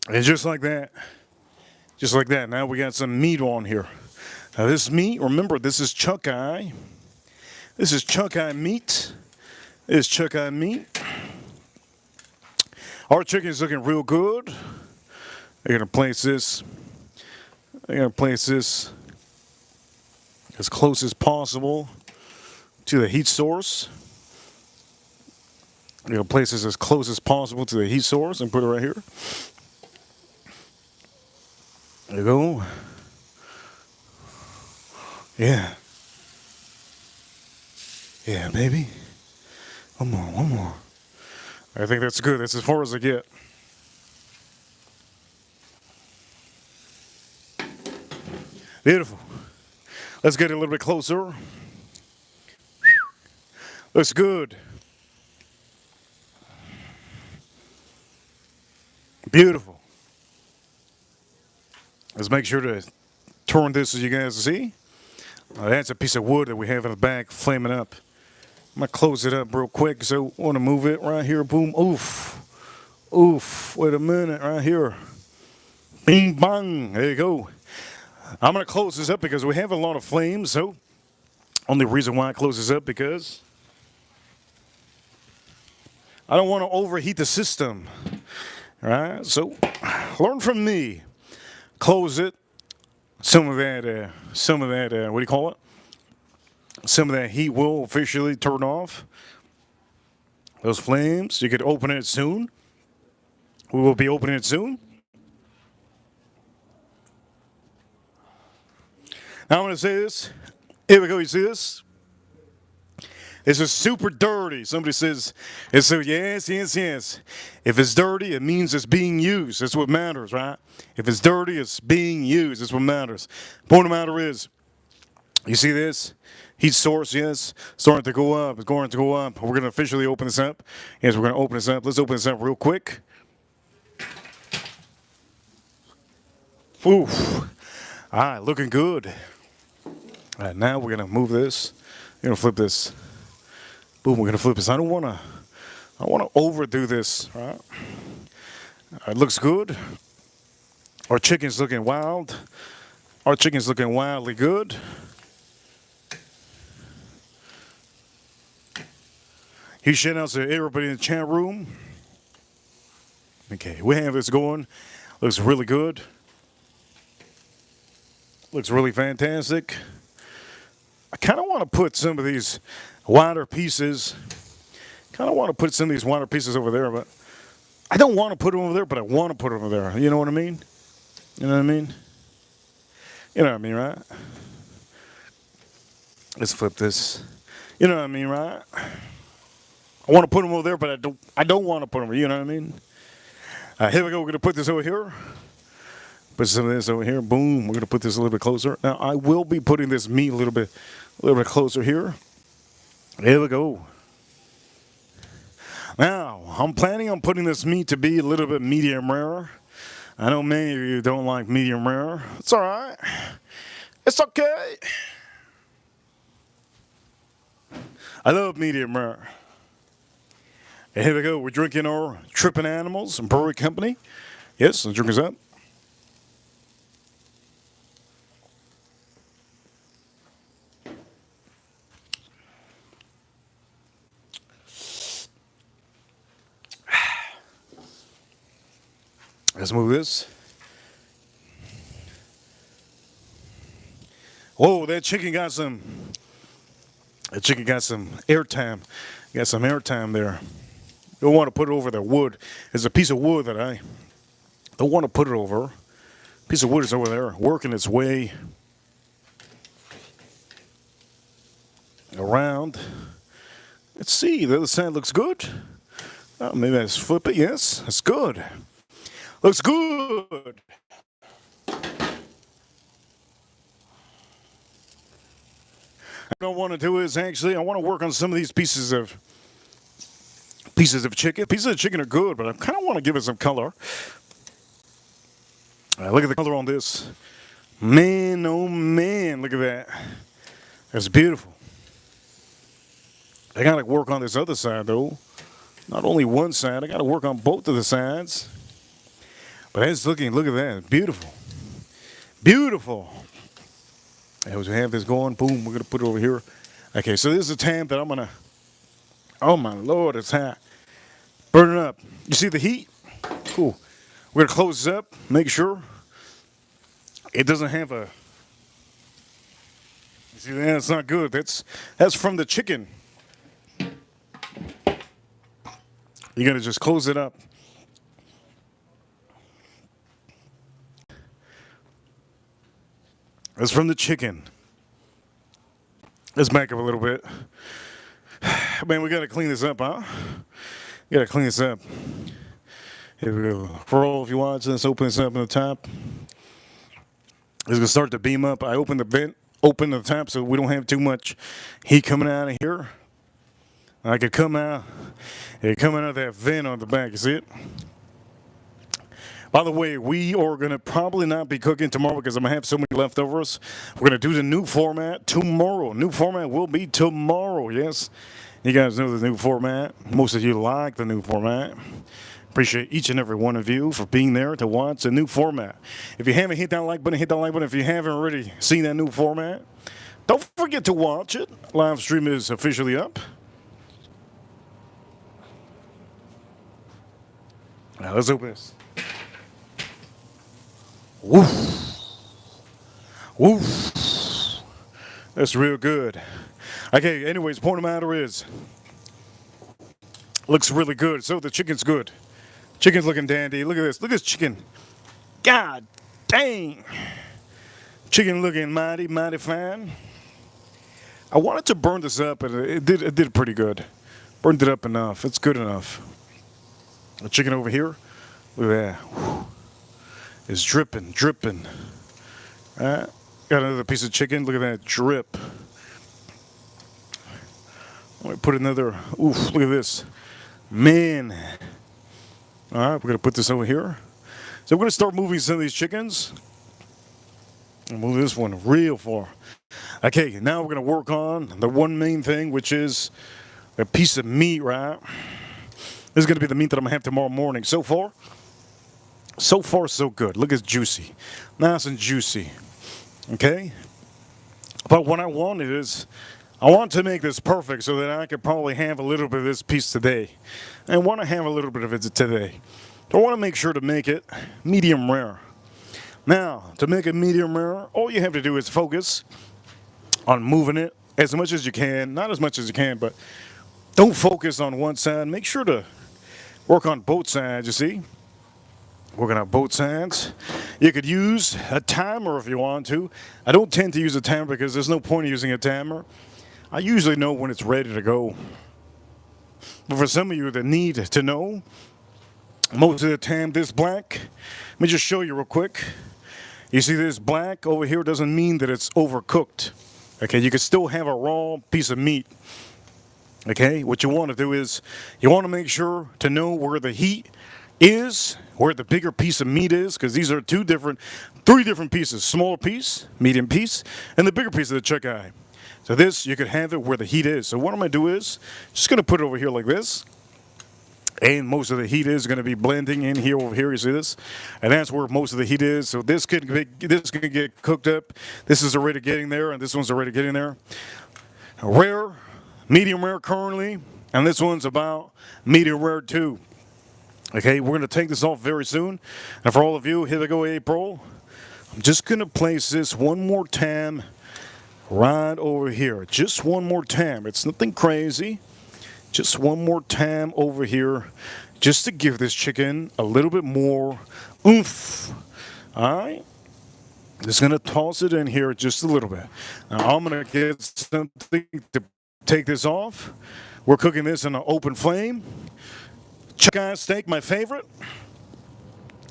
And just like that, now we got some meat on here. Now this meat, remember, this is chuck eye. This is chuck eye meat. This is chuck eye meat. Our chicken is looking real good. They're gonna place this. They're gonna place this as close as possible to the heat source. We're gonna place this as close as possible to the heat source and put it right here. There you go. Yeah. Yeah, baby. One more, one more. I think that's good. That's as far as I get. Beautiful. Let's get a little bit closer. Looks good. Beautiful. Let's make sure to turn this so you guys see. That's a piece of wood that we have in the back flaming up. I'm going to close it up real quick. So I want to move it right here. Boom. Oof. Oof. Wait a minute. Right here. Bing bang. There you go. I'm going to close this up because we have a lot of flames. So only reason why I close this up because I don't want to overheat the system. All right. So learn from me. Close it. Some of that, what do you call it? Some of that heat will officially turn off. Those flames, you could open it soon. We will be opening it soon. Now I'm going to say this. Here we go. You see this? This is super dirty. Somebody says, and so yes. If it's dirty, it means it's being used. That's what matters, right? If it's dirty, it's being used. That's what matters. Point of the matter is, you see this? Heat source, yes, starting to go up. It's going to go up. We're going to officially open this up. Yes, we're going to open this up. Let's open this up real quick. Oof. All right, looking good. All right, now we're going to move this. We're going to flip this. Boom, we're going to flip this. I don't want to overdo this, right? It looks good. Our chicken's looking wild. Our chicken's looking wildly good. Huge shout out to everybody in the chat room. Okay, we have this going. Looks really good. Looks really fantastic. I kind of want to put some of these wider pieces. Kind of want to put some of these wider pieces over there, but I don't want to put them over there, but I want to put them over there. You know what I mean? You know what I mean? You know what I mean, right? Let's flip this. You know what I mean, right? I want to put them over there, but I don't want to put them. You know what I mean? Here we go. We're gonna put this over here. Put some of this over here. Boom. We're gonna put this a little bit closer. Now I will be putting this meat a little bit closer here. There we go. Now I'm planning on putting this meat to be a little bit medium rare. I know many of you don't like medium rare. It's all right. It's okay. I love medium rare. And here we go. We're drinking our Trippin' Animals and Brewery Company. Yes, the drink is up. Let's move this. Whoa, that chicken got some airtime. Got some airtime there. Don't want to put it over the wood. There's a piece of wood that I don't want to put it over. Piece of wood is over there, working its way around. Let's see, the other side looks good. Oh, maybe I just flip it. Yes, that's good. Looks good. What I want to do is actually I want to work on some of these pieces of chicken. Pieces of chicken are good, but I kind of want to give it some color. Look at the color on this. Man, oh man, look at that. That's beautiful. I got to work on this other side, though. Not only one side, I got to work on both of the sides. But it's looking, look at that. Beautiful. Beautiful. As we have this going, boom, we're going to put it over here. Okay, so this is a tam that I'm going to, oh my Lord, it's hot. Burning up. You see the heat? Cool. We're going to close this up, make sure it doesn't have a, you see that? It's not good. That's from the chicken. You're going to just close it up. That's from the chicken. Let's back up a little bit. Man, we got to clean this up, huh? We got to clean this up. Here we go. For all of you watching, let's open this up in the top. It's going to start to beam up. I opened the vent, open the top so we don't have too much heat coming out of here. I could come out. It coming out of that vent on the back. You see it? By the way, we are going to probably not be cooking tomorrow because I'm going to have so many leftovers. We're going to do the new format tomorrow. New format will be tomorrow, yes. You guys know the new format. Most of you like the new format. Appreciate each and every one of you for being there to watch the new format. If you haven't hit that like button, hit that like button. If you haven't already seen that new format, don't forget to watch it. Live stream is officially up. Now let's open this. Woof. Woof. That's real good. Okay, anyways, point of the matter is, looks really good. So the chicken's good. Chicken's looking dandy. Look at this. Look at this chicken. God dang. Chicken looking mighty, mighty fine. I wanted to burn this up, and it did pretty good. Burned it up enough. It's good enough. The chicken over here. Look at that. Whew. It's dripping, dripping. Got another piece of chicken. Look at that drip. Let me put another. Oof, look at this. Man. All right, we're going to put this over here. So we're going to start moving some of these chickens. I'll move this one real far. Okay, now we're going to work on the one main thing, which is a piece of meat, right? This is going to be the meat that I'm going to have tomorrow morning. So far, so good. Look, it's juicy. Nice and juicy. Okay? But what I wanted is, I want to make this perfect so that I could probably have a little bit of this piece today. I want to have a little bit of it today. So I want to make sure to make it medium rare. Now, to make it medium rare, all you have to do is focus on moving it as much as you can. Not as much as you can, but don't focus on one side. Make sure to work on both sides, you see? Working on both sides. You could use a timer if you want to. I don't tend to use a timer because there's no point in using a timer. I usually know when it's ready to go. But for some of you that need to know, most of the time this black, let me just show you real quick. You see this black over here doesn't mean that it's overcooked. Okay, you can still have a raw piece of meat. Okay, what you want to do is you want to make sure to know where the heat is, where the bigger piece of meat is, because these are three different pieces: smaller piece, medium piece, and the bigger piece of the chuck eye. So this, you could have it where the heat is. So what I'm going to do is just going to put it over here like this, and most of the heat is going to be blending in here over here. You see this, and that's where most of the heat is. So this can get cooked up. This is already getting there, and this one's already getting there. Rare, medium rare currently, and this one's about medium rare too. Okay, we're going to take this off very soon. And for all of you, here we go, April. I'm just going to place this one more time right over here. Just one more time. It's nothing crazy. Just one more time over here. Just to give this chicken a little bit more oomph. All right? Just going to toss it in here just a little bit. Now, I'm going to get something to take this off. We're cooking this in an open flame. Chuck eye steak, my favorite.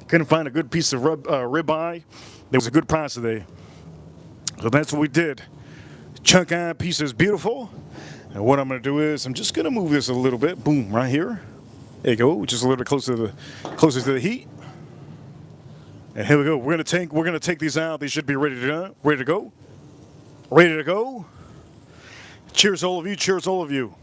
Couldn't find a good piece of ribeye. There was a good price today. So that's what we did. Chuck eye piece is beautiful. And what I'm going to do is I'm just going to move this a little bit. Boom, right here. There you go. Just a little bit closer to the heat. And here we go. We're going to take these out. They should be ready to go. Ready to go. Cheers, all of you. Cheers, all of you.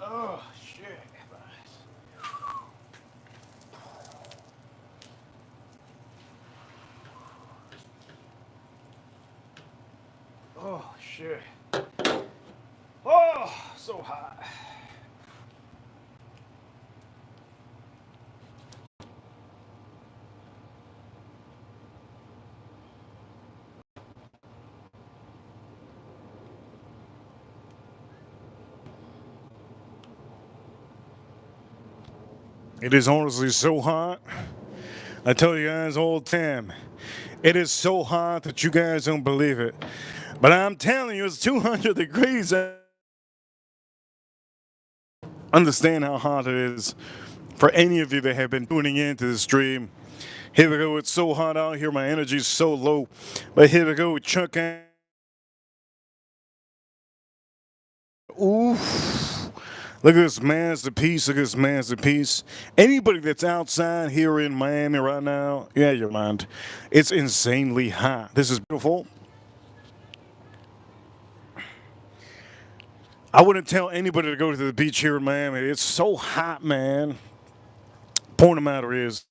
Oh, shit. Oh, shit. Oh, so hot. It is honestly so hot. I tell you guys all the time, it is so hot that you guys don't believe it. But I'm telling you, it's 200 degrees. Understand how hot it is for any of you that have been tuning into the stream. Here we go. It's so hot out here. My energy is so low. But here we go. Chuck. Oof. Look at this masterpiece. Look at this masterpiece. Anybody that's outside here in Miami right now, yeah, your mind. It's insanely hot. This is beautiful. I wouldn't tell anybody to go to the beach here in Miami. It's so hot, man. Point of the matter is,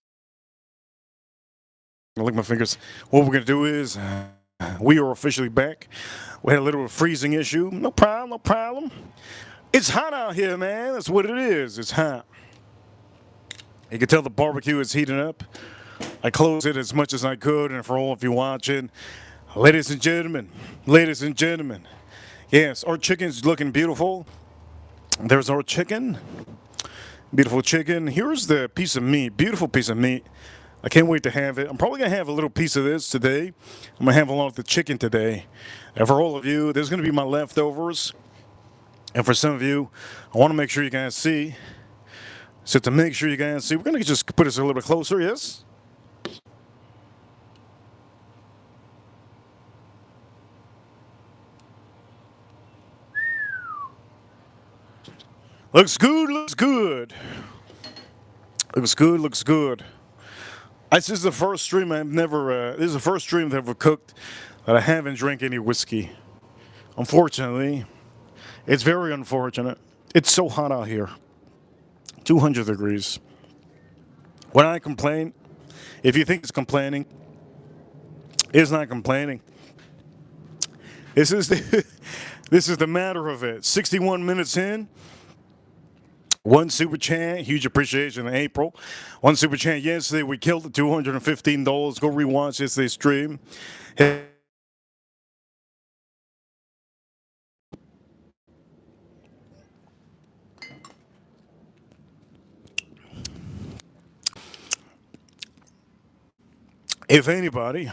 I lick my fingers. What we're going to do is, we are officially back. We had a little freezing issue. No problem, no problem. It's hot out here, man. That's what it is. It's hot. You can tell the barbecue is heating up. I closed it as much as I could, and for all of you watching, ladies and gentlemen, yes, our chicken's looking beautiful. There's our chicken. Beautiful chicken. Here's the piece of meat. Beautiful piece of meat. I can't wait to have it. I'm probably going to have a little piece of this today. I'm going to have a lot of the chicken today. And for all of you, there's going to be my leftovers. And for some of you, I want to make sure you guys see. So to make sure you guys see, we're going to just put this a little bit closer, yes? Looks good, looks good. Looks good, looks good. This is the first stream I've never, this is the first stream I've ever cooked that I haven't drank any whiskey. Unfortunately, it's very unfortunate. It's so hot out here. 200 degrees. When I complain, if you think it's complaining, it's not complaining. This is the, this is the matter of it. 61 minutes in. One super chat, huge appreciation in April. One super chat yesterday, we killed the $215. Go rewatch yesterday's stream. If anybody,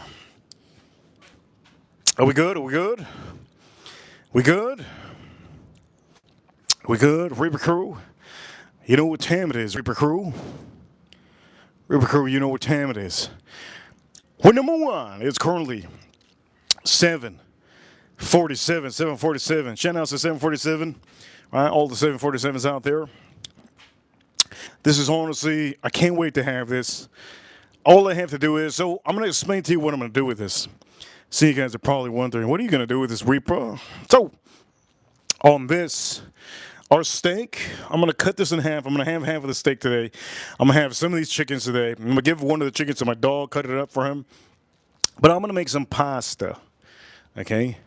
are we good? Are we good? We good? We good? Reaper Crew, you know what time it is, Reaper Crew. Reaper Crew, you know what time it is. We're number one. It's currently 7:47. 7:47. Shout out to 7:47. Right, all the 7:47s out there. This is honestly, I can't wait to have this. All I have to do is, so I'm going to explain to you what I'm going to do with this. So you guys are probably wondering, what are you going to do with this Reaper? So, on this, our steak, I'm going to cut this in half. I'm going to have half of the steak today. I'm going to have some of these chickens today. I'm going to give one of the chickens to my dog, cut it up for him. But I'm going to make some pasta, okay?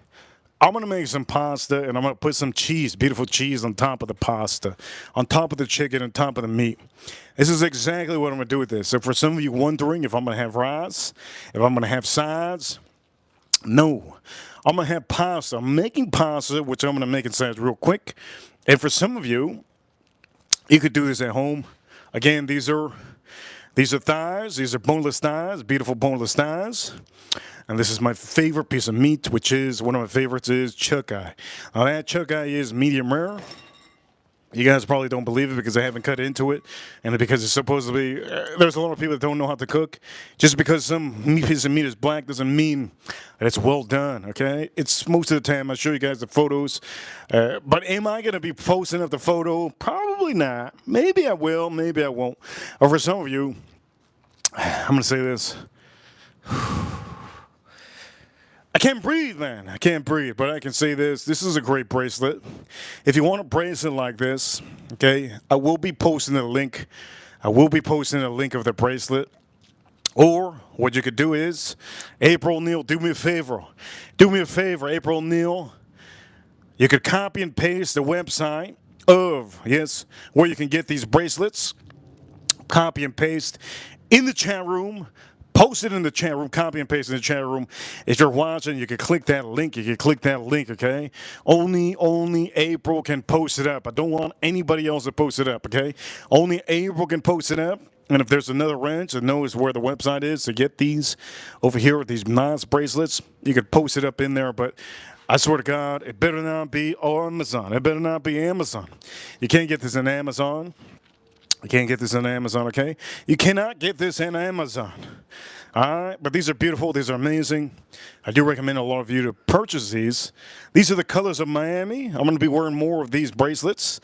I'm going to make some pasta, and I'm going to put some cheese, beautiful cheese on top of the pasta, on top of the chicken, on top of the meat. This is exactly what I'm going to do with this. So for some of you wondering if I'm going to have rice, if I'm going to have sides, no. I'm going to have pasta. I'm making pasta, which I'm going to make in size real quick. And for some of you, you could do this at home. Again, these are thighs. These are boneless thighs, beautiful boneless thighs. And this is my favorite piece of meat, which is, one of my favorites is chuck eye. Now that chuck eye is medium rare. You guys probably don't believe it because I haven't cut into it. And because it's supposedly, there's a lot of people that don't know how to cook. Just because some piece of meat is black doesn't mean that it's well done, okay? It's most of the time, I'll show you guys the photos. But am I going to be posting up the photo? Probably not. Maybe I will, maybe I won't. Or for some of you, I'm going to say this. I can't breathe, man. I can't breathe, but I can say this. This is a great bracelet. If you want a bracelet like this, okay, I will be posting a link. I will be posting a link of the bracelet. Or what you could do is, April Neal, do me a favor. Do me a favor, April Neal. You could copy and paste the website of, yes, where you can get these bracelets. Copy and paste in the chat room. Post it in the chat room, copy and paste in the chat room. If you're watching, you can click that link. You can click that link, okay? Only April can post it up. I don't want anybody else to post it up, okay? Only April can post it up. And if there's another ranch that knows where the website is to get these over here with these nice bracelets, you could post it up in there. But I swear to God, it better not be Amazon. It better not be Amazon. You can't get this in Amazon. You can't get this on Amazon, okay? You cannot get this on Amazon. All right, but these are beautiful. These are amazing. I do recommend a lot of you to purchase these. These are the colors of Miami. I'm going to be wearing more of these bracelets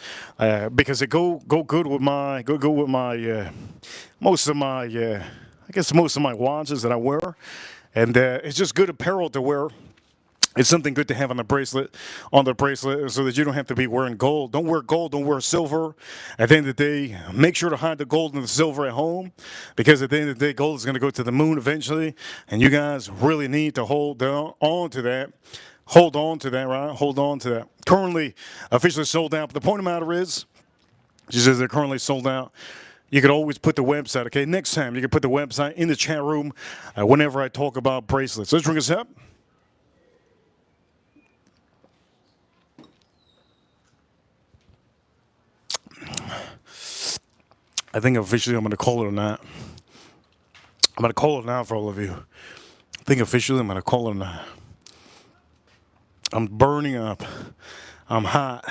because they go good with my most of my watches that I wear, and it's just good apparel to wear. It's something good to have on the bracelet, so that you don't have to be wearing gold. Don't wear gold, don't wear silver. At the end of the day, make sure to hide the gold and the silver at home, because at the end of the day, gold is going to go to the moon eventually, and you guys really need to hold on to that. Hold on to that, right? Hold on to that. Currently, officially sold out, but the point of the matter is, she says they're currently sold out. You could always put the website, okay? Next time, you can put the website in the chat room whenever I talk about bracelets. Let's drink us up. I think officially I'm going to call it a night. I'm going to call it now for all of you. I think officially I'm going to call it a night. I'm burning up. I'm hot.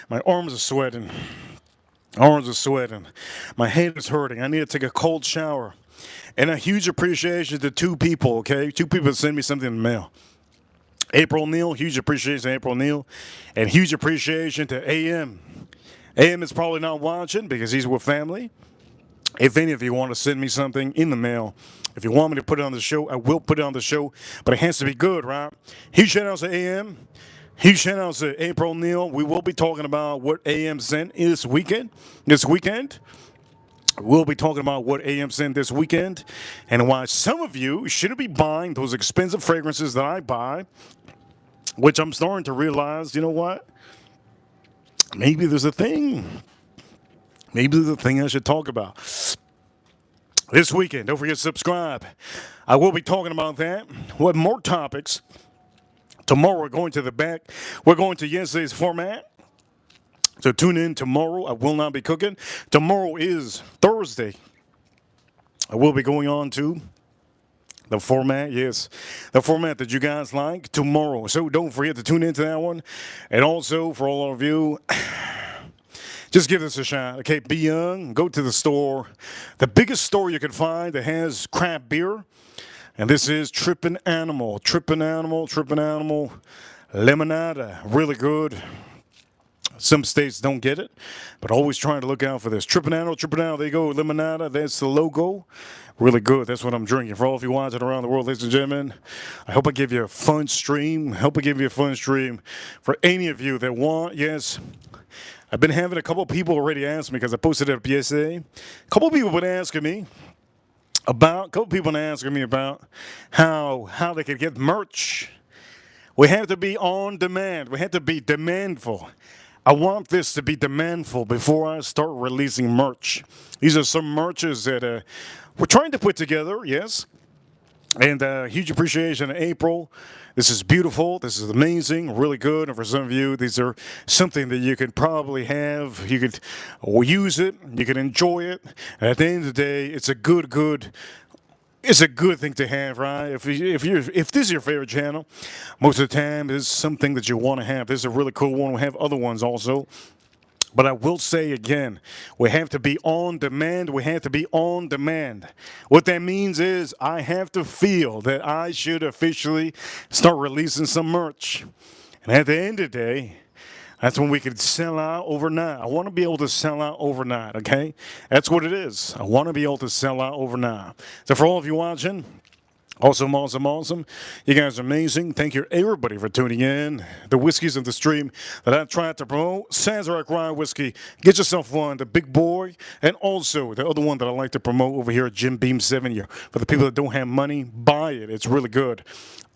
My arms are sweating. Arms are sweating. My head is hurting. I need to take a cold shower. And a huge appreciation to two people, okay? Two people sent me something in the mail. April Neal, huge appreciation to April Neal. And huge appreciation to AM. AM is probably not watching because he's with family. If any of you want to send me something in the mail, If you want me to put it on the show, I will put it on the show, but it has to be good, right? Huge shout outs to AM. Huge shout outs to April Neal. We will be talking about what AM sent this weekend. We'll be talking about what AM sent this weekend and why some of you shouldn't be buying those expensive fragrances that I buy, which I'm starting to realize, you know what? Maybe there's a thing. Maybe there's a thing I should talk about. This weekend, don't forget to subscribe. I will be talking about that. We'll have more topics. Tomorrow we're going to the back. We're going to yesterday's format. So tune in tomorrow. I will not be cooking. Tomorrow is Thursday. I will be going on to the format, yes. The format that you guys like tomorrow. So don't forget to tune into that one. And also, for all of you, just give this a shot. Okay, be young. Go to the store. The biggest store you can find that has craft beer. And this is Trippin' Animal. Trippin' Animal. Lemonada. Really good. Some states don't get it, but always trying to look out for this. Trippin' Animal, there you go. Lemonada, that's the logo. Really good. That's what I'm drinking. For all of you watching around the world, ladies and gentlemen, I hope I give you a fun stream. For any of you that want, yes, I've been having a couple of people already ask me because I posted it up yesterday. A couple of people have been asking me about how they could get merch. We have to be on demand. We have to be demandful. I want this to be demandful before I start releasing merch. These are some merches that we're trying to put together, yes. And huge appreciation to April. This is beautiful. This is amazing. Really good. And for some of you, these are something that you could probably have. You could use it. You can enjoy it. And at the end of the day, it's a good. It's a good thing to have, right? If this is your favorite channel, most of the time this is something that you want to have. This is a really cool one. We have other ones also. But I will say again, we have to be on demand. What that means is I have to feel that I should officially start releasing some merch. And at the end of the day, that's when we could sell out overnight. I want to be able to sell out overnight, okay? That's what it is. I want to be able to sell out overnight. So for all of you watching, awesome. You guys are amazing. Thank you, everybody, for tuning in. The whiskeys of the stream that I tried to promote, Sazerac Rye Whiskey. Get yourself one, the big boy, and also the other one that I like to promote over here at Jim Beam 7 year. For the people that don't have money, buy it. It's really good.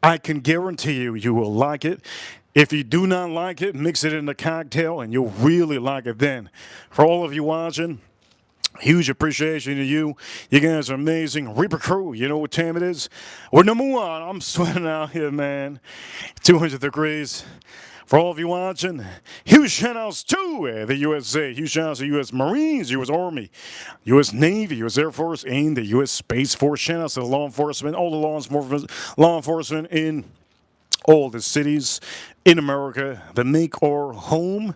I can guarantee you will like it. If you do not like it, mix it in the cocktail, and you'll really like it then. For all of you watching, huge appreciation to you. You guys are amazing. Reaper Crew, you know what time it is? We're number one. I'm sweating out here, man. 200 degrees. For all of you watching, huge shout-outs to the USA. Huge shout-outs to U.S. Marines, U.S. Army, U.S. Navy, U.S. Air Force, and the U.S. Space Force. Shout-outs to the law enforcement, all the law enforcement in all the cities in America that make our home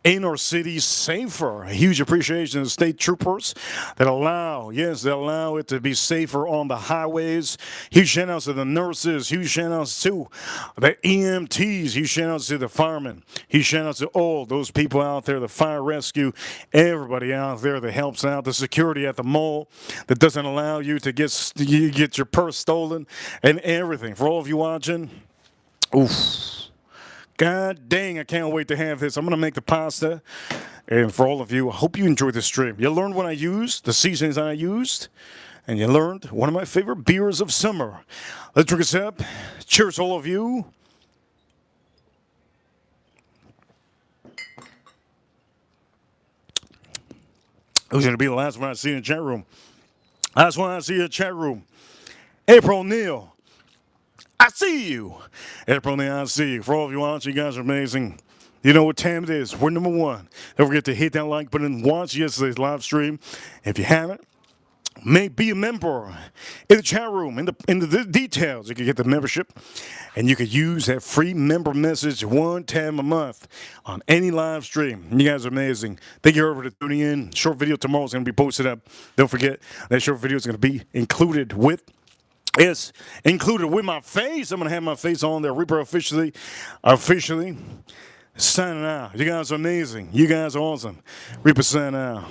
and our cities safer. A huge appreciation to the state troopers that allow it to be safer on the highways. Huge shout outs to the nurses. Huge shout outs to the EMTs. Huge shout outs to the firemen. Huge shout outs to all those people out there, the fire rescue, everybody out there that helps out, the security at the mall that doesn't allow you to get your purse stolen and everything. For all of you watching, oof. God dang, I can't wait to have this. I'm going to make the pasta. And for all of you, I hope you enjoyed the stream. You learned what I used, the seasonings I used, and you learned one of my favorite beers of summer. Let's drink a sip. Cheers, all of you. Who's going to be the last one I see in the chat room? Last one I see in the chat room. April Neal. I see you. April, I see you. For all of you watching, you guys are amazing. You know what time it is. We're number one. Don't forget to hit that like button. Watch yesterday's live stream. If you haven't, be a member in the chat room. In the details, you can get the membership, and you can use that free member message one time a month on any live stream. You guys are amazing. Thank you for tuning in. Short video tomorrow is going to be posted up. Don't forget that short video is going to be included with. It's included with my face. I'm going to have my face on there. Reaper officially signing out. You guys are amazing. You guys are awesome. Reaper signing out.